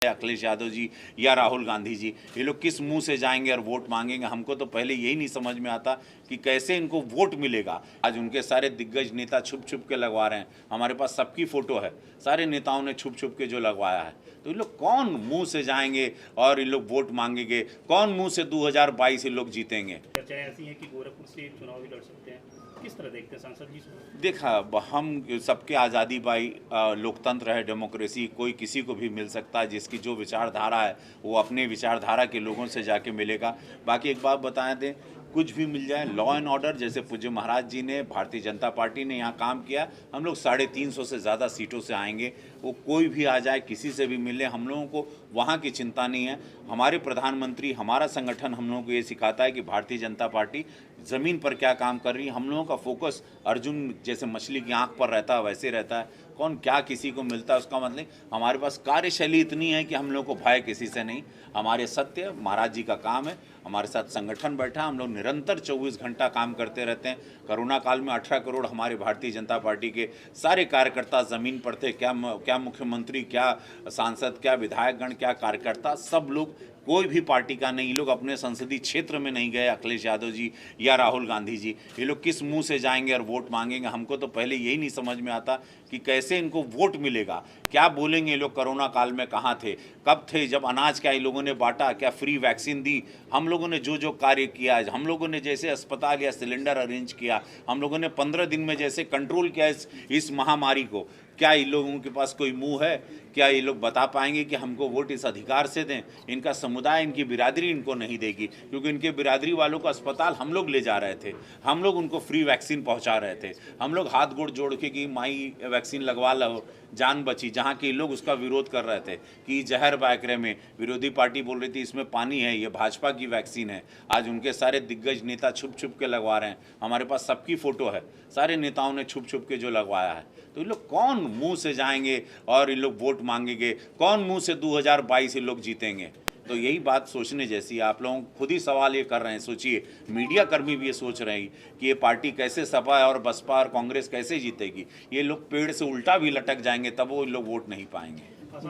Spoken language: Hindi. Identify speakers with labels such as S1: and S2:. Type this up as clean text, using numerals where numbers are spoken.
S1: अखिलेश यादव जी या राहुल गांधी जी, ये लोग किस मुंह से जाएंगे और वोट मांगेंगे। हमको तो पहले यही नहीं समझ में आता कि कैसे इनको वोट मिलेगा। आज उनके सारे दिग्गज नेता छुप छुप के लगवा रहे हैं। हमारे पास सबकी फोटो है, सारे नेताओं ने छुप छुप के जो लगवाया है। तो ये लोग कौन मुंह से जाएंगे और इन लोग वोट मांगेंगे? कौन मुंह से 2022 ये लोग जीतेंगे?
S2: चर्चाएं ऐसी हैं कि गोरखपुर से चुनाव भी लड़ सकते हैं, किस तरह देखते हैं सांसद जी?
S1: देखा, हम सबके आज़ादी भाई, लोकतंत्र है, डेमोक्रेसी, कोई किसी को भी मिल सकता है। जिसकी जो विचारधारा है वो अपने विचारधारा के लोगों से जाके मिलेगा। बाकी एक बात बता दें, कुछ भी मिल जाए, लॉ एंड ऑर्डर, जैसे पूज्य महाराज जी ने, भारतीय जनता पार्टी ने यहाँ काम किया। हम लोग 350 से ज़्यादा सीटों से आएंगे। वो कोई भी आ जाए, किसी से भी मिले, हम लोगों को वहाँ की चिंता नहीं है। हमारे प्रधानमंत्री, हमारा संगठन हम लोगों को ये सिखाता है कि भारतीय जनता पार्टी ज़मीन पर क्या काम कर रही है। हम लोगों का फोकस अर्जुन जैसे मछली की आंख पर रहता है वैसे रहता है। कौन क्या किसी को मिलता है उसका मतलब, हमारे पास कार्यशैली इतनी है कि हम लोग को भय किसी से नहीं। हमारे सत्य महाराज जी का काम है, हमारे साथ संगठन बैठा, हम लोग निरंतर 24 घंटा काम करते रहते हैं। कोरोना काल में 18 करोड़ हमारे भारतीय जनता पार्टी के सारे कार्यकर्ता ज़मीन पर थे। क्या मुख्यमंत्री, क्या सांसद, क्या विधायकगण, क्या कार्यकर्ता, सब लोग, कोई भी पार्टी का नहीं। ये लोग अपने संसदीय क्षेत्र में नहीं गए, अखिलेश यादव जी या राहुल गांधी जी। ये लोग किस मुंह से जाएंगे और वोट मांगेंगे? हमको तो पहले यही नहीं समझ में आता कि कैसे इनको वोट मिलेगा। क्या बोलेंगे ये लोग? कोरोना काल में कहाँ थे, कब थे, जब अनाज क्या इन लोगों ने बांटा, क्या फ्री वैक्सीन दी? हम लोगों ने जो जो कार्य किया, हम लोगों ने जैसे अस्पताल या सिलेंडर अरेंज किया, हम लोगों ने 15 दिन में जैसे कंट्रोल किया इस महामारी को, क्या इन लोगों के पास कोई मुंह है? क्या ये लोग बता पाएंगे कि हमको वोट इस अधिकार से दें? इनका समुदाय, इनकी बिरादरी इनको नहीं देगी, क्योंकि इनके बिरादरी वालों को अस्पताल हम लोग ले जा रहे थे, हम लोग उनको फ्री वैक्सीन पहुंचा रहे थे, हम लोग हाथ गोड़ जोड़ के कि माई वैक्सीन लगवा लो, जान बची। जहाँ के लोग उसका विरोध कर रहे थे कि जहर बाकरे में, विरोधी पार्टी बोल रही थी इसमें पानी है, ये भाजपा की वैक्सीन है। आज उनके सारे दिग्गज नेता छुप छुप के लगवा रहे हैं। हमारे पास सबकी फ़ोटो है, सारे नेताओं ने छुप छुप के जो लगवाया है। तो ये लोग कौन मुंह से जाएंगे और इन लोग वोट मांगेंगे? कौन मुंह से 2022 ये लोग जीतेंगे? तो यही बात सोचने जैसी है। आप लोग खुद ही सवाल ये कर रहे हैं। सोचिए, मीडिया कर्मी भी ये सोच रहे हैं कि ये पार्टी कैसे, सपा और बसपा और कांग्रेस कैसे जीतेगी। ये लोग पेड़ से उल्टा भी लटक जाएंगे तब वो लोग वोट नहीं पाएंगे।